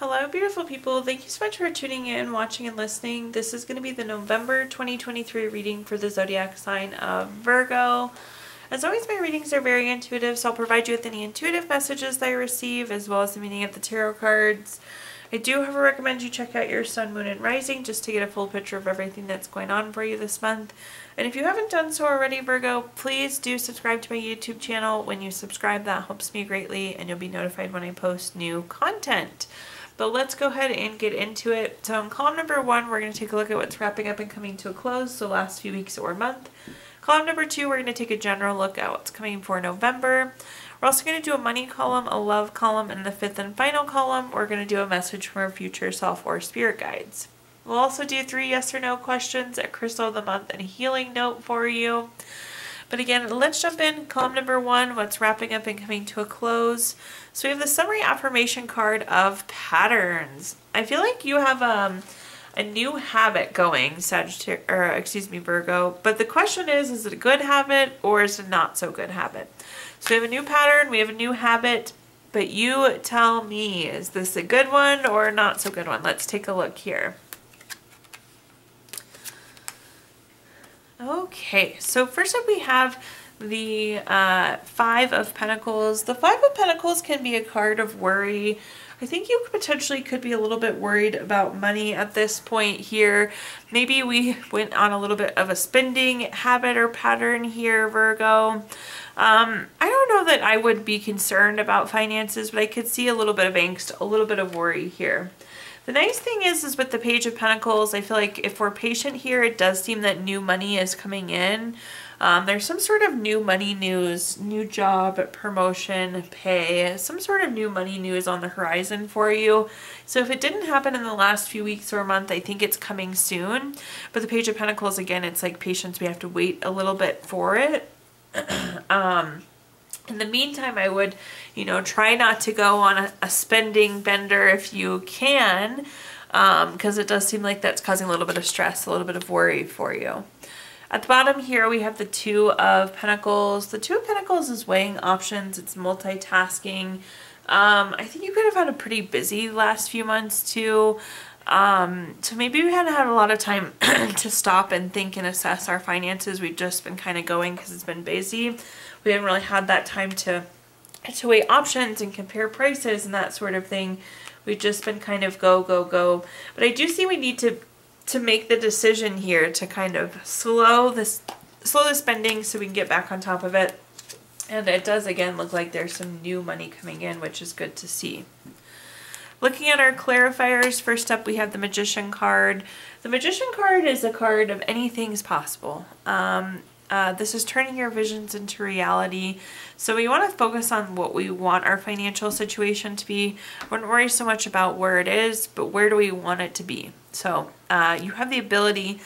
Hello, beautiful people. Thank you so much for tuning in, watching, and listening. This is going to be the November 2023 reading for the zodiac sign of Virgo. As always, my readings are very intuitive, so I'll provide you with any intuitive messages that I receive, as well as the meaning of the tarot cards. I do, however, recommend you check out your sun, moon, and rising just to get a full picture of everything that's going on for you this month. And if you haven't done so already, Virgo, please do subscribe to my YouTube channel. When you subscribe, that helps me greatly, and you'll be notified when I post new content. But let's go ahead and get into it. So in column number 1, we're going to take a look at what's wrapping up and coming to a close, so last few weeks or month. Column number 2, we're going to take a general look at what's coming for November. We're also going to do a money column, a love column, and the 5th and final column, we're going to do a message from our future self or spirit guides. We'll also do 3 yes or no questions, a crystal of the month, and a healing note for you. But again, let's jump in. Column number 1, what's wrapping up and coming to a close. So we have the summary affirmation card of patterns. I feel like you have a new habit going, Virgo. But the question is it a good habit or is it a not so good habit? So we have a new pattern, we have a new habit, but you tell me, is this a good one or a not so good one? Let's take a look here. Okay, so first up we have the 5 of Pentacles. The 5 of Pentacles can be a card of worry. I think you potentially could be a little bit worried about money at this point here. Maybe we went on a little bit of a spending habit or pattern here, Virgo. I don't know that I would be concerned about finances, but I could see a little bit of angst, a little bit of worry here. The nice thing is with the Page of Pentacles, I feel like if we're patient here, it does seem that new money is coming in. There's some sort of new money news, new job, promotion, pay, some sort of new money news on the horizon for you. So if it didn't happen in the last few weeks or a month, I think it's coming soon. But the Page of Pentacles, again, it's like patience. We have to wait a little bit for it. In the meantime, I would, try not to go on a spending bender if you can, because it does seem like that's causing a little bit of stress, a little bit of worry for you. At the bottom here, we have the 2 of Pentacles. The 2 of Pentacles is weighing options. It's multitasking. I think you could have had a pretty busy last few months too. So maybe we hadn't had a lot of time to stop and think and assess our finances. We've just been kind of going because it's been busy. We haven't really had that time to weigh options and compare prices and that sort of thing. We've just been kind of go, go, go. But I do see we need to make the decision here to kind of slow the spending so we can get back on top of it. And it does again look like there's some new money coming in, which is good to see. Looking at our clarifiers, first up we have the Magician card. The Magician card is a card of anything's possible. This is turning your visions into reality. So we want to focus on what we want our financial situation to be. We wouldn't worry so much about where it is, but where do we want it to be? So you have the ability.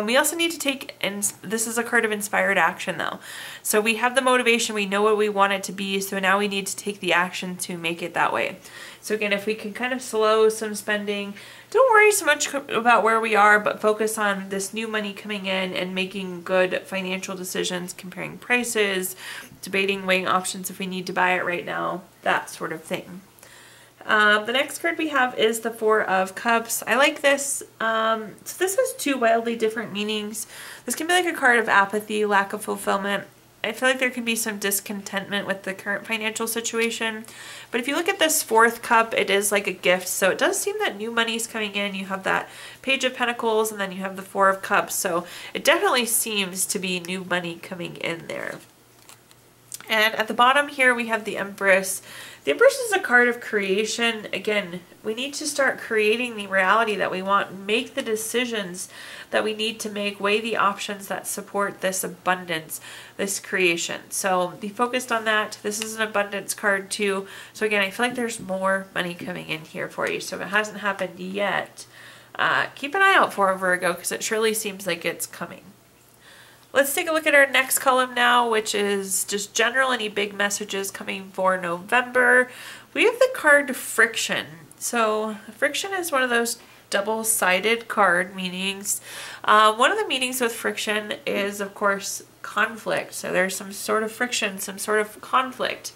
We also need to take, and this is a card of inspired action though. So we have the motivation, we know what we want it to be, so now we need to take the action to make it that way. So again, if we can kind of slow some spending, don't worry so much about where we are, but focus on this new money coming in and making good financial decisions, comparing prices, debating, weighing options if we need to buy it right now, that sort of thing. The next card we have is the 4 of Cups. I like this. So this has 2 wildly different meanings. This can be like a card of apathy, lack of fulfillment. I feel like there can be some discontentment with the current financial situation. But if you look at this 4th cup, it is like a gift. So it does seem that new money is coming in. You have that Page of Pentacles and then you have the 4 of Cups. So it definitely seems to be new money coming in there. And at the bottom here, we have the Empress. The Empress is a card of creation. Again, we need to start creating the reality that we want, make the decisions that we need to make, weigh the options that support this abundance, this creation. So be focused on that. This is an abundance card too. So again, I feel like there's more money coming in here for you. So if it hasn't happened yet, keep an eye out for it, Virgo, because it surely seems like it's coming. Let's take a look at our next column now, which is just general, any big messages coming for November. We have the card Friction. So friction is one of those double-sided card meanings. One of the meanings with friction is, of course, conflict. So there's some sort of friction, some sort of conflict.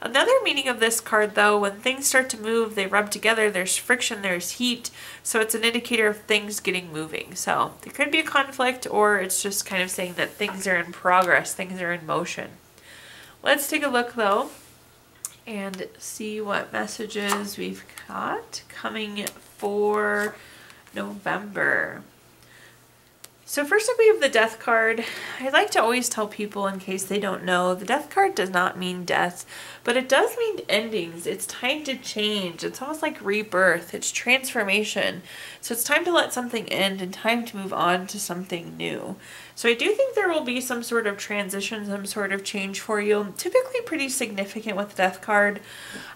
Another meaning of this card, though, when things start to move, they rub together, there's friction, there's heat, so it's an indicator of things getting moving. So there could be a conflict, or it's just kind of saying that things are in progress, things are in motion. Let's take a look, though, and see what messages we've got coming for November. So first up, we have the Death card. I like to always tell people, in case they don't know, the Death card does not mean death, but it does mean endings. It's time to change. It's almost like rebirth. It's transformation. So it's time to let something end and time to move on to something new. So I do think there will be some sort of transition, some sort of change for you. Typically pretty significant with the Death card.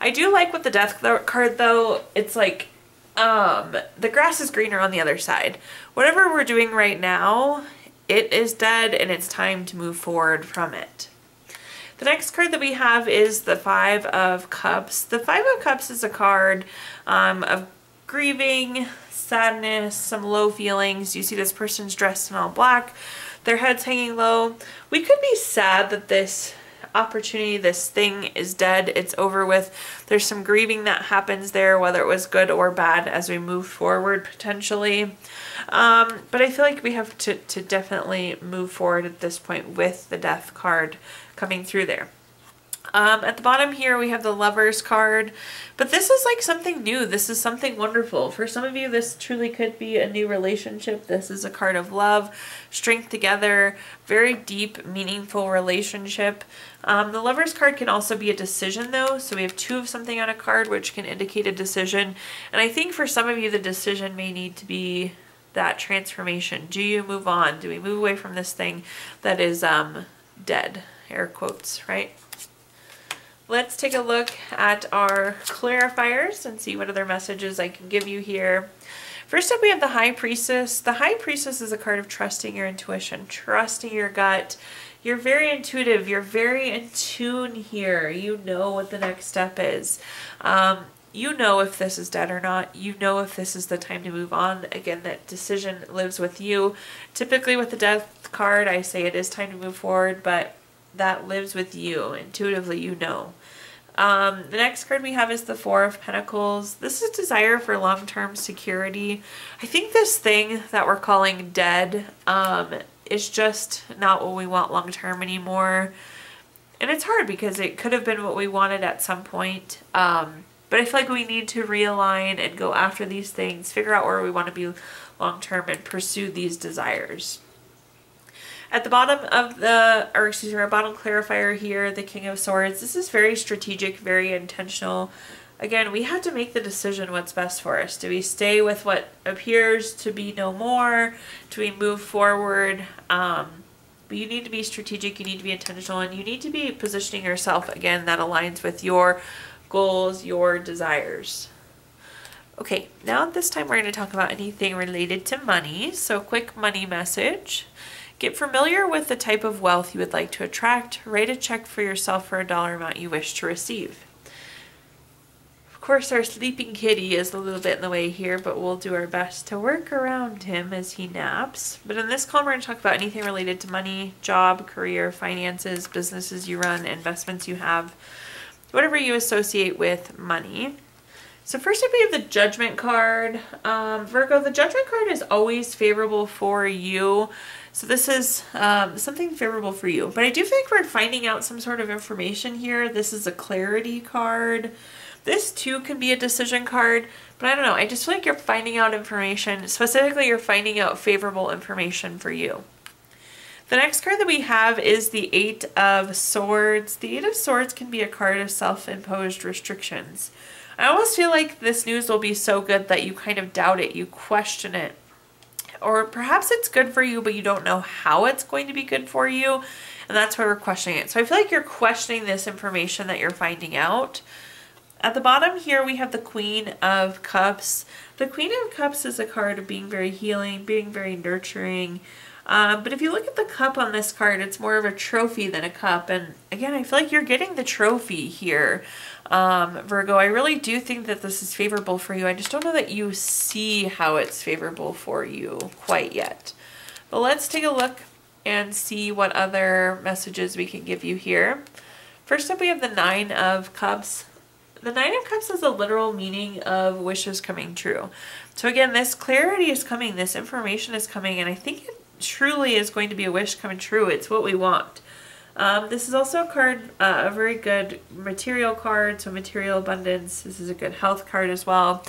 I do like with the Death card, though, it's like, the grass is greener on the other side. Whatever we're doing right now, it is dead and it's time to move forward from it. The next card that we have is the Five of Cups. The Five of Cups is a card of grieving, sadness, some low feelings. You see this person's dressed in all black, their head's hanging low. We could be sad that this opportunity, this thing is dead, it's over with. There's some grieving that happens there, whether it was good or bad, as we move forward potentially. But I feel like we have to definitely move forward at this point with the Death card coming through there. At the bottom here, we have the Lovers card, but this is like something new. This is something wonderful. For some of you, this truly could be a new relationship. This is a card of love, strength together, very deep, meaningful relationship. The Lovers card can also be a decision, though. So we have two of something on a card, which can indicate a decision. And I think for some of you, the decision may need to be that transformation. Do you move on? Do we move away from this thing that is dead? Air quotes, right? Let's take a look at our clarifiers and see what other messages I can give you here. First up, we have the High Priestess. The High Priestess is a card of trusting your intuition, trusting your gut. You're very intuitive. You're very in tune here. You know what the next step is. You know if this is dead or not. You know if this is the time to move on. Again, that decision lives with you. Typically with the Death card, I say it is time to move forward, but that lives with you. Intuitively, you know. The next card we have is the Four of Pentacles. This is desire for long-term security. I think this thing that we're calling dead is just not what we want long-term anymore. And it's hard because it could have been what we wanted at some point. But I feel like we need to realign and go after these things, figure out where we want to be long-term and pursue these desires. At the bottom of the, or excuse me, our bottom clarifier here, the King of Swords, this is very strategic, very intentional. Again, we have to make the decision what's best for us. Do we stay with what appears to be no more? Do we move forward? But you need to be strategic, you need to be intentional, and you need to be positioning yourself, again, that aligns with your goals, your desires. Okay, now at this time we're going to talk about anything related to money. So quick money message. Get familiar with the type of wealth you would like to attract. Write a check for yourself for a dollar amount you wish to receive. Of course, our sleeping kitty is a little bit in the way here, but we'll do our best to work around him as he naps. But in this column, we're going to talk about anything related to money, job, career, finances, businesses you run, investments you have, whatever you associate with money. So first up, we have the Judgment card. Virgo, the Judgment card is always favorable for you. So this is something favorable for you. But I do think we're finding out some sort of information here. This is a clarity card. This too can be a decision card. But I don't know. I just feel like you're finding out information. Specifically, you're finding out favorable information for you. The next card that we have is the Eight of Swords. The Eight of Swords can be a card of self-imposed restrictions. I almost feel like this news will be so good that you kind of doubt it, you question it. Or perhaps it's good for you, but you don't know how it's going to be good for you, and that's why we're questioning it. So I feel like you're questioning this information that you're finding out. At the bottom here, we have the Queen of Cups. The Queen of Cups is a card of being very healing, being very nurturing. But if you look at the cup on this card, it's more of a trophy than a cup. And again, I feel like you're getting the trophy here, Virgo. I really do think that this is favorable for you. I just don't know that you see how it's favorable for you quite yet. But let's take a look and see what other messages we can give you here. First up, we have the Nine of Cups. The Nine of Cups is a literal meaning of wishes coming true. So again, this clarity is coming, this information is coming, and I think it truly is going to be a wish coming true. It's what we want. This is also a card, a very good material card, so material abundance. This is a good health card as well.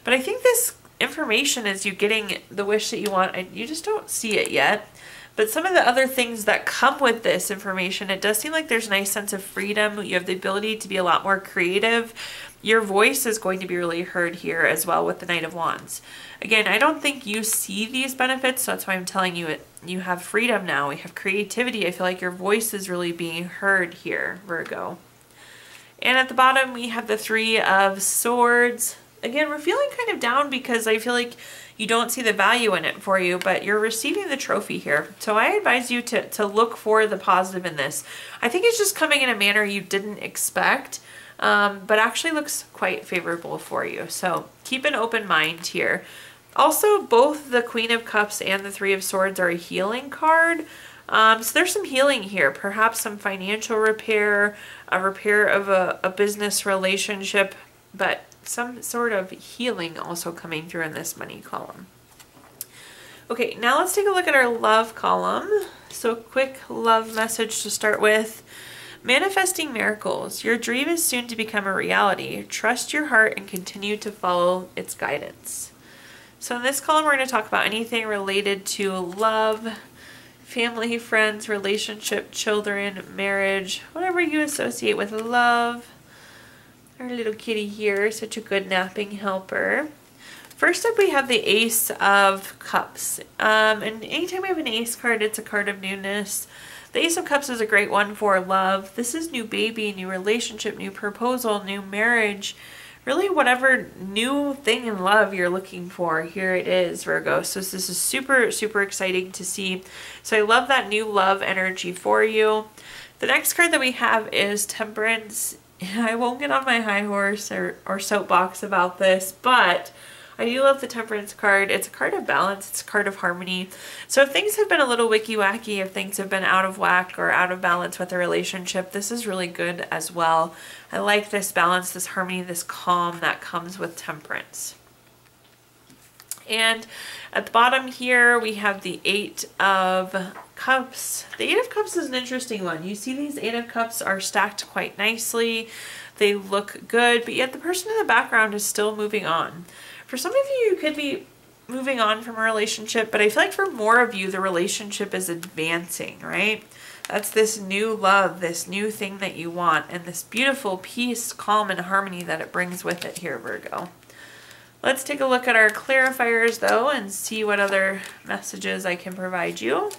But I think this information is you getting the wish that you want, and you just don't see it yet. But some of the other things that come with this information, it does seem like there's a nice sense of freedom. You have the ability to be a lot more creative. Your voice is going to be really heard here as well with the Knight of Wands. Again, I don't think you see these benefits, so that's why I'm telling you it. You have freedom now. You have creativity. I feel like your voice is really being heard here, Virgo. And at the bottom, we have the Three of Swords. Again, we're feeling kind of down because I feel like you don't see the value in it for you, but you're receiving the trophy here. So I advise you to look for the positive in this. I think it's just coming in a manner you didn't expect, but actually looks quite favorable for you. So keep an open mind here. Also, both the Queen of Cups and the Three of Swords are a healing card. So there's some healing here, perhaps some financial repair, a repair of a business relationship, but some sort of healing also coming through in this money column. Okay, now let's take a look at our love column. So quick love message to start with. Manifesting miracles. Your dream is soon to become a reality. Trust your heart and continue to follow its guidance. So in this column, we're going to talk about anything related to love, family, friends, relationship, children, marriage, whatever you associate with love. Our little kitty here, such a good napping helper. First up, we have the Ace of Cups. And anytime we have an Ace card, it's a card of newness. The Ace of Cups is a great one for love. This is new baby, new relationship, new proposal, new marriage. Really whatever new thing in love you're looking for, here it is, Virgo. So this is super, super exciting to see. So I love that new love energy for you. The next card that we have is Temperance. I won't get on my high horse or soapbox about this, but I do love the Temperance card. It's a card of balance. It's a card of harmony. So if things have been a little wicky-wacky, if things have been out of whack or out of balance with a relationship, this is really good as well. I like this balance, this harmony, this calm that comes with Temperance. And at the bottom here, we have the Eight of Cups. The Eight of Cups is an interesting one. You see these Eight of Cups are stacked quite nicely. They look good, but yet the person in the background is still moving on. For some of you, you could be moving on from a relationship, but I feel like for more of you, the relationship is advancing, right? That's this new love, this new thing that you want, and this beautiful peace, calm, and harmony that it brings with it here, Virgo. Let's take a look at our clarifiers, though, and see what other messages I can provide you.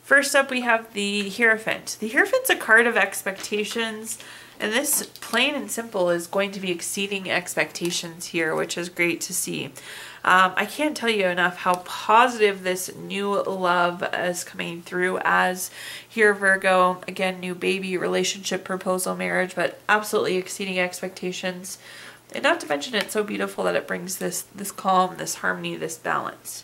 First up, we have the Hierophant. The Hierophant's a card of expectations, and this, plain and simple, is going to be exceeding expectations here, which is great to see. I can't tell you enough how positive this new love is coming through as here, Virgo. Again, new baby, relationship, proposal, marriage, but absolutely exceeding expectations. And not to mention it's so beautiful that it brings this calm, this harmony, this balance.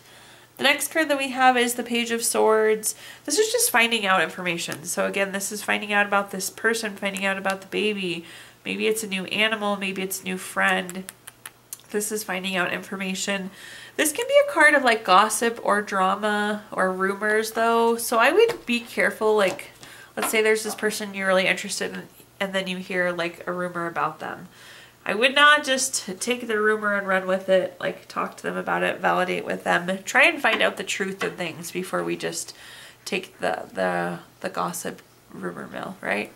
The next card that we have is the Page of Swords. This is just finding out information. So again, this is finding out about this person, finding out about the baby. Maybe it's a new animal, maybe it's a new friend. This is finding out information. This can be a card of like gossip or drama or rumors though. So I would be careful, like let's say there's this person you're really interested in and then you hear like a rumor about them. I would not just take the rumor and run with it, like talk to them about it, validate with them. Try and find out the truth of things before we just take the gossip rumor mill, right?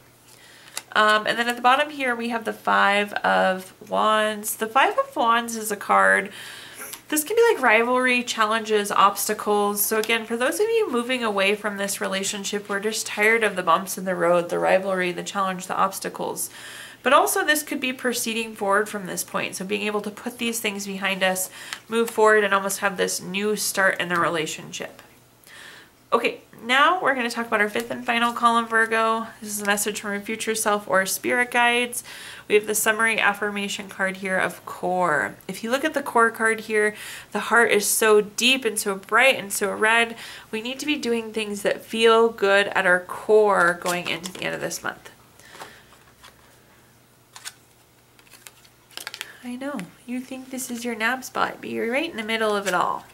And then at the bottom here, we have the Five of Wands. The Five of Wands is a card. This can be like rivalry, challenges, obstacles. So again, for those of you moving away from this relationship, we're just tired of the bumps in the road, the rivalry, the challenge, the obstacles. But also this could be proceeding forward from this point. So being able to put these things behind us, move forward, and almost have this new start in the relationship. Okay, now we're going to talk about our fifth and final column, Virgo. This is a message from your future self or spirit guides. We have the summary affirmation card here of core. If you look at the core card here, the heart is so deep and so bright and so red. We need to be doing things that feel good at our core going into the end of this month. I know. You think this is your nap spot, but you're right in the middle of it all.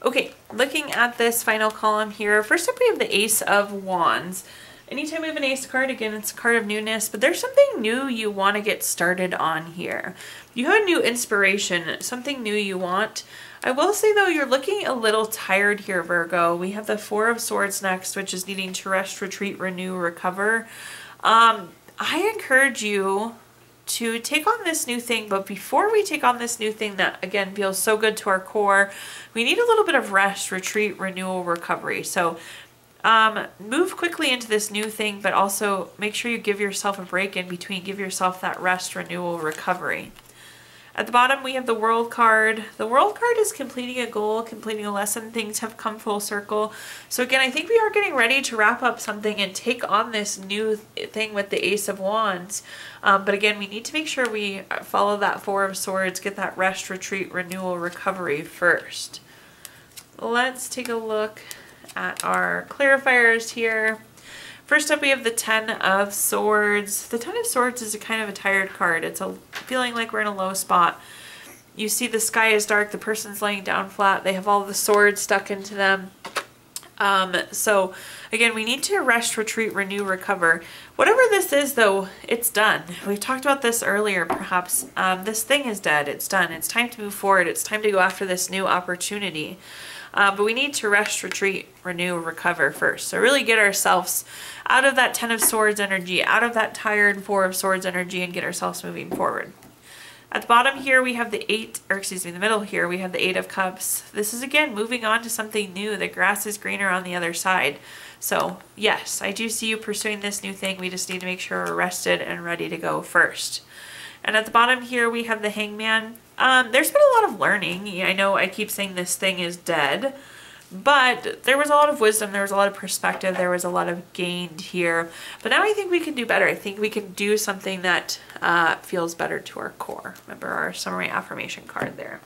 Okay, looking at this final column here, first up we have the Ace of Wands. Anytime we have an ace card, again, it's a card of newness, but there's something new you want to get started on here. You have a new inspiration, something new you want. I will say though, you're looking a little tired here, Virgo. We have the Four of Swords next, which is needing to rest, retreat, renew, recover. I encourage you to take on this new thing, but before we take on this new thing that again feels so good to our core, we need a little bit of rest, retreat, renewal, recovery. So move quickly into this new thing, but also make sure you give yourself a break in between. Give yourself that rest, renewal, recovery. At the bottom, we have the World card. The World card is completing a goal, completing a lesson. Things have come full circle. So again, I think we are getting ready to wrap up something and take on this new thing with the Ace of Wands. But again, we need to make sure we follow that Four of Swords, get that rest, retreat, renewal, recovery first. Let's take a look at our clarifiers here. First up, we have the Ten of Swords. The Ten of Swords is a kind of a tired card. It's a feeling like we're in a low spot. You see the sky is dark, the person's laying down flat, they have all the swords stuck into them. So again, we need to rest, retreat, renew, recover. Whatever this is though, it's done. We've talked about this earlier perhaps. This thing is dead, it's done. It's time to move forward. It's time to go after this new opportunity. But we need to rest, retreat, renew, recover first. So really get ourselves out of that Ten of Swords energy, out of that tired Four of Swords energy, and get ourselves moving forward. At the bottom here, we have the the middle here, we have the Eight of Cups. This is again moving on to something new. The grass is greener on the other side. So yes, I do see you pursuing this new thing. We just need to make sure we're rested and ready to go first. And at the bottom here, we have the Hangman. There's been a lot of learning. I know I keep saying this thing is dead, but there was a lot of wisdom, there was a lot of perspective, there was a lot of gained here. But now I think we can do better. I think we can do something that feels better to our core. Remember our summary affirmation card there.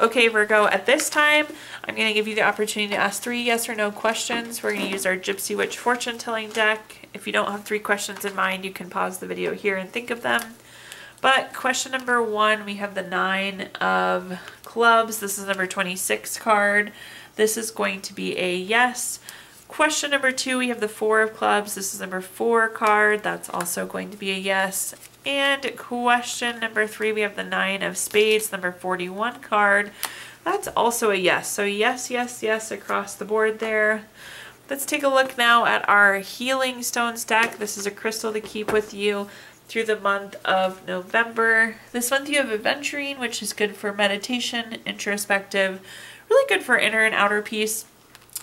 Okay, Virgo, at this time, I'm going to give you the opportunity to ask 3 yes or no questions. We're going to use our Gypsy Witch fortune telling deck. If you don't have 3 questions in mind, you can pause the video here and think of them. But question number 1, we have the Nine of Clubs. This is number 26 card. This is going to be a yes. Question number 2, we have the Four of Clubs. This is number 4 card. That's also going to be a yes. And question number 3, we have the Nine of Spades, number 41 card. That's also a yes. So yes, yes, yes across the board there. Let's take a look now at our Healing Stones deck. This is a crystal to keep with you through the month of November. This month you have Aventurine, which is good for meditation, introspective, really good for inner and outer peace,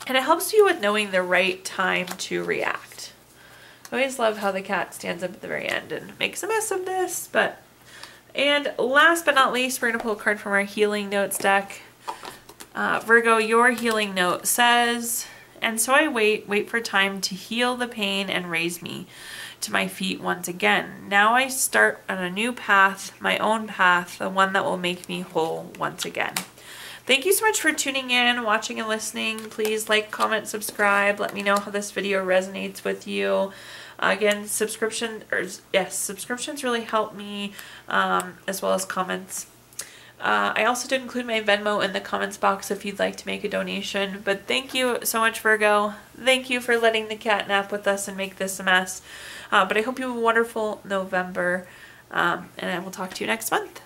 and it helps you with knowing the right time to react. I always love how the cat stands up at the very end and makes a mess of this, and last but not least, we're going to pull a card from our Healing Notes deck. Virgo, your healing note says, and so I wait for time to heal the pain and raise me to my feet once again. Now I start on a new path, my own path, the one that will make me whole once again. Thank you so much for tuning in, watching and listening. Please like, comment, subscribe. Let me know how this video resonates with you. Again, subscriptions really help me, as well as comments. I also did include my Venmo in the comments box if you'd like to make a donation. But thank you so much, Virgo. Thank you for letting the cat nap with us and make this a mess. But I hope you have a wonderful November, and I will talk to you next month.